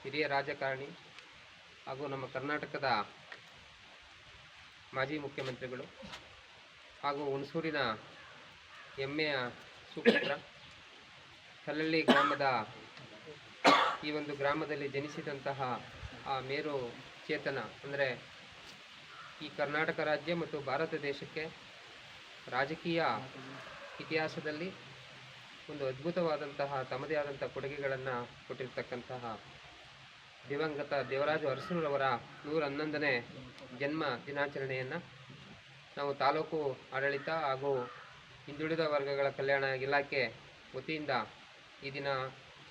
ಹಿರಿಯ ರಾಜಕಾರಣಿ ಹಾಗೂ ನಮ್ಮ ಕರ್ನಾಟಕದ ಮಾಜಿ ಮುಖ್ಯಮಂತ್ರಿಗಳು ಹಾಗೂ ಹುಣಸೂರಿನ ಹೆಮ್ಮೆಯ ಸುಪುತ್ರ, ಕಲ್ಲಳ್ಳಿ ಗ್ರಾಮದ ಈ ಒಂದು ಗ್ರಾಮದಲ್ಲಿ ಜನಿಸಿದಂತಹ ಆ ಮೇರು ಚೇತನ ಅಂದರೆ ಈ ಕರ್ನಾಟಕ ರಾಜ್ಯ ಮತ್ತು ಭಾರತ ದೇಶಕ್ಕೆ ರಾಜಕೀಯ ಇತಿಹಾಸದಲ್ಲಿ ಒಂದು ಅದ್ಭುತವಾದಂತಹ ತಮ್ಮದೇ ಆದಂಥ ಕೊಡುಗೆಗಳನ್ನು ಕೊಟ್ಟಿರ್ತಕ್ಕಂತಹ ದಿವಂಗತ ದೇವರಾಜು ಅರಸೂರವರ 111ನೇ ಜನ್ಮ ದಿನಾಚರಣೆಯನ್ನು ನಾವು ತಾಲೂಕು ಆಡಳಿತ ಹಾಗೂ ಹಿಂದುಳಿದ ವರ್ಗಗಳ ಕಲ್ಯಾಣ ಇಲಾಖೆ ವತಿಯಿಂದ ಈ ದಿನ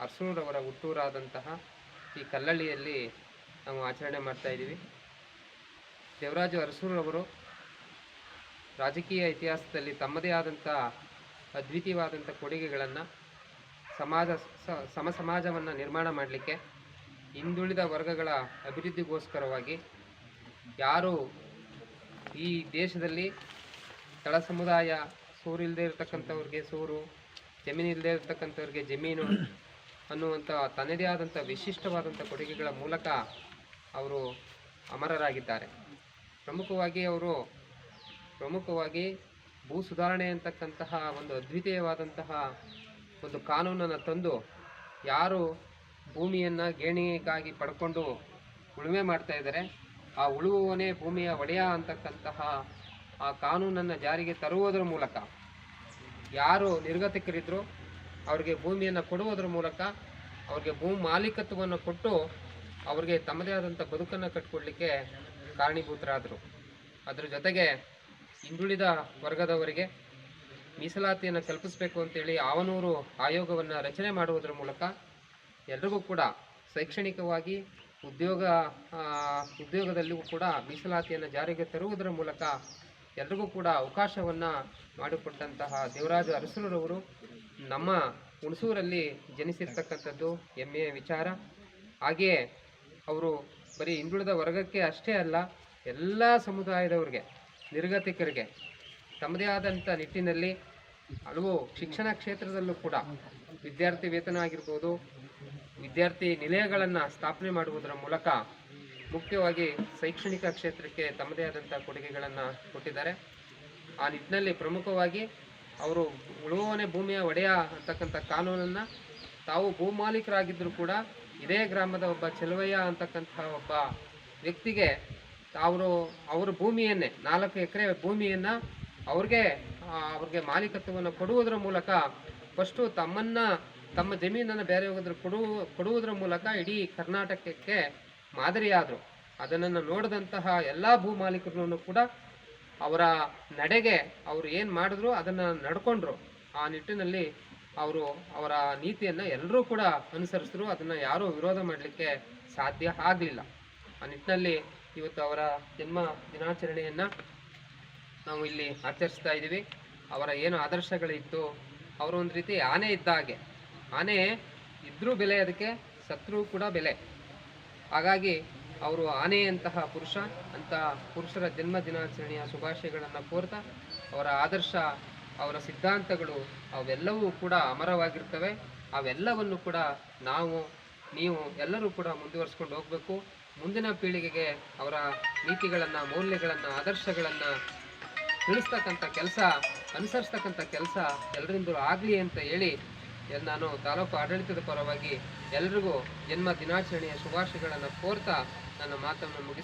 ಅರಸೂರವರ ಹುಟ್ಟೂರಾದಂತಹ ಈ ಕಲ್ಲಳ್ಳಿಯಲ್ಲಿ ನಾವು ಆಚರಣೆ ಮಾಡ್ತಾಯಿದ್ದೀವಿ. ದೇವರಾಜು ಅರಸೂರವರು ರಾಜಕೀಯ ಇತಿಹಾಸದಲ್ಲಿ ತಮ್ಮದೇ ಆದಂಥ ಅದ್ವಿತೀಯವಾದಂಥ ಕೊಡುಗೆಗಳನ್ನು ಸಮಾಜವನ್ನು ನಿರ್ಮಾಣ ಮಾಡಲಿಕ್ಕೆ, ಹಿಂದುಳಿದ ವರ್ಗಗಳ ಅಭಿವೃದ್ಧಿಗೋಸ್ಕರವಾಗಿ ಯಾರು ಈ ದೇಶದಲ್ಲಿ ತಳ ಸಮುದಾಯ, ಸೂರು ಇಲ್ಲದೆ ಇರತಕ್ಕಂಥವ್ರಿಗೆ ಸೂರು, ಜಮೀನು ಇಲ್ಲದೆ ಇರತಕ್ಕಂಥವ್ರಿಗೆ ಜಮೀನು ಅನ್ನುವಂಥ ತನ್ನದೇ ಆದಂಥ ವಿಶಿಷ್ಟವಾದಂಥ ಕೊಡುಗೆಗಳ ಮೂಲಕ ಅವರು ಅಮರರಾಗಿದ್ದಾರೆ. ಪ್ರಮುಖವಾಗಿ ಭೂ ಸುಧಾರಣೆ ಅಂತಕ್ಕಂತಹ ಒಂದು ಅದ್ವಿತೀಯವಾದಂತಹ ಒಂದು ಕಾನೂನನ್ನು ತಂದು ಯಾರು ಭೂಮಿಯನ್ನು ಗೇಣಿಗಾಗಿ ಪಡ್ಕೊಂಡು ಉಳುಮೆ ಮಾಡ್ತಾ ಇದ್ದಾರೆ, ಆ ಉಳುವವನೇ ಭೂಮಿಯ ಒಡೆಯ ಅಂತಕ್ಕಂತಹ ಆ ಕಾನೂನನ್ನು ಜಾರಿಗೆ ತರುವುದರ ಮೂಲಕ ಯಾರು ನಿರ್ಗತಿಕರಿದ್ದರೂ ಅವ್ರಿಗೆ ಭೂಮಿಯನ್ನು ಕೊಡುವುದರ ಮೂಲಕ ಅವ್ರಿಗೆ ಭೂ ಮಾಲೀಕತ್ವವನ್ನು ಕೊಟ್ಟು ಅವ್ರಿಗೆ ತಮ್ಮದೇ ಆದಂಥ ಬದುಕನ್ನು ಕಟ್ಟಿಕೊಡ್ಲಿಕ್ಕೆ ಕಾರಣೀಭೂತರಾದರು. ಅದರ ಜೊತೆಗೆ ಹಿಂದುಳಿದ ವರ್ಗದವರಿಗೆ ಮೀಸಲಾತಿಯನ್ನು ಕಲ್ಪಿಸಬೇಕು ಅಂತೇಳಿ ಆವನೂರು ಆಯೋಗವನ್ನು ರಚನೆ ಮಾಡುವುದರ ಮೂಲಕ ಎಲ್ರಿಗೂ ಕೂಡ ಶೈಕ್ಷಣಿಕವಾಗಿ ಉದ್ಯೋಗದಲ್ಲಿಯೂ ಕೂಡ ಮೀಸಲಾತಿಯನ್ನು ಜಾರಿಗೆ ತರುವುದರ ಮೂಲಕ ಎಲ್ರಿಗೂ ಕೂಡ ಅವಕಾಶವನ್ನು ಮಾಡಿಕೊಟ್ಟಂತಹ ದೇವರಾಜು ಅರಸೂರವರು ನಮ್ಮ ಹುಣಸೂರಲ್ಲಿ ಜನಿಸಿರ್ತಕ್ಕಂಥದ್ದು ಹೆಮ್ಮೆಯ ವಿಚಾರ. ಹಾಗೆಯೇ ಅವರು ಬರೀ ಹಿಂದುಳಿದ ವರ್ಗಕ್ಕೆ ಅಷ್ಟೇ ಅಲ್ಲ, ಎಲ್ಲ ಸಮುದಾಯದವ್ರಿಗೆ, ನಿರ್ಗತಿಕರಿಗೆ ತಮ್ಮದೇ ಆದಂಥ ನಿಟ್ಟಿನಲ್ಲಿ ಹಲವು ಶಿಕ್ಷಣ ಕ್ಷೇತ್ರದಲ್ಲೂ ಕೂಡ ವಿದ್ಯಾರ್ಥಿ ವೇತನ ಆಗಿರ್ಬೋದು, ವಿದ್ಯಾರ್ಥಿ ನಿಲಯಗಳನ್ನು ಸ್ಥಾಪನೆ ಮಾಡುವುದರ ಮೂಲಕ ಮುಖ್ಯವಾಗಿ ಶೈಕ್ಷಣಿಕ ಕ್ಷೇತ್ರಕ್ಕೆ ತಮ್ಮದೇ ಆದಂಥ ಕೊಡುಗೆಗಳನ್ನು ಕೊಟ್ಟಿದ್ದಾರೆ. ಆ ನಿಟ್ಟಿನಲ್ಲಿ ಪ್ರಮುಖವಾಗಿ ಅವರು ಉಳುವವನೇ ಭೂಮಿಯ ಒಡೆಯ ಅಂತಕ್ಕಂಥ ಕಾನೂನನ್ನು ತಾವು ಭೂಮಾಲೀಕರಾಗಿದ್ದರೂ ಕೂಡ ಇದೇ ಗ್ರಾಮದ ಒಬ್ಬ ಚೆಲುವಯ್ಯ ಅಂತಕ್ಕಂಥ ಒಬ್ಬ ವ್ಯಕ್ತಿಗೆ ಅವರ ಭೂಮಿಯನ್ನೇ 4 ಎಕರೆ ಭೂಮಿಯನ್ನು ಅವ್ರಿಗೆ ಮಾಲೀಕತ್ವವನ್ನು ಕೊಡುವುದರ ಮೂಲಕ ಫಸ್ಟು ತಮ್ಮ ಜಮೀನನ್ನು ಬೇರೆ ಹೋಗೋದ್ರ ಕೊಡುವುದರ ಮೂಲಕ ಇಡೀ ಕರ್ನಾಟಕಕ್ಕೆ ಮಾದರಿಯಾದರು. ಅದನ್ನು ನೋಡಿದಂತಹ ಎಲ್ಲ ಭೂ ಮಾಲೀಕರನ್ನು ಕೂಡ ಅವರ ನಡೆಗೆ ಅವರು ಏನು ಮಾಡಿದ್ರು ಅದನ್ನು ನಡ್ಕೊಂಡ್ರು. ಆ ನಿಟ್ಟಿನಲ್ಲಿ ಅವರ ನೀತಿಯನ್ನು ಎಲ್ಲರೂ ಕೂಡ ಅನುಸರಿಸಿದ್ರು. ಅದನ್ನು ಯಾರೂ ವಿರೋಧ ಮಾಡಲಿಕ್ಕೆ ಸಾಧ್ಯ ಆಗಲಿಲ್ಲ. ಆ ನಿಟ್ಟಿನಲ್ಲಿ ಇವತ್ತು ಅವರ ಜನ್ಮ ದಿನಾಚರಣೆಯನ್ನು ನಾವು ಇಲ್ಲಿ ಆಚರಿಸ್ತಾ ಇದ್ದೀವಿ. ಅವರ ಏನು ಆದರ್ಶಗಳಿತ್ತು, ಅವರು ಒಂದು ರೀತಿ ಆನೆ ಇದ್ದ ಹಾಗೆ. ಆನೆ ಇದ್ರೂ ಬೆಲೆ, ಅದಕ್ಕೆ ಸತ್ರೂ ಕೂಡ ಬೆಲೆ. ಹಾಗಾಗಿ ಅವರು ಆನೆಯಂತಹ ಪುರುಷರ ಜನ್ಮ ದಿನಾಚರಣೆಯ ಶುಭಾಶಯಗಳನ್ನು ಕೋರ್ತಾ, ಅವರ ಆದರ್ಶ, ಅವರ ಸಿದ್ಧಾಂತಗಳು ಅವೆಲ್ಲವೂ ಕೂಡ ಅಮರವಾಗಿರ್ತವೆ. ಅವೆಲ್ಲವನ್ನು ಕೂಡ ನೀವು ಎಲ್ಲರೂ ಕೂಡ ಮುಂದುವರಿಸ್ಕೊಂಡು ಹೋಗಬೇಕು. ಮುಂದಿನ ಪೀಳಿಗೆಗೆ ಅವರ ನೀತಿಗಳನ್ನು, ಮೌಲ್ಯಗಳನ್ನು, ಆದರ್ಶಗಳನ್ನು ಅನುಸರಿಸ್ತಕ್ಕಂಥ ಕೆಲಸ ಎಲ್ಲರಿಂದಲೂ ಆಗಲಿ ಅಂತ ಹೇಳಿ ನಾನು ತಾಲೂಕು ಆಡಳಿತದ ಪರವಾಗಿ ಎಲ್ರಿಗೂ ಜನ್ಮ ದಿನಾಚರಣೆಯ ಶುಭಾಶಯಗಳನ್ನು ಕೋರ್ತಾ ನನ್ನ ಮಾತನ್ನು ಮುಗಿಸ್ತೀನಿ.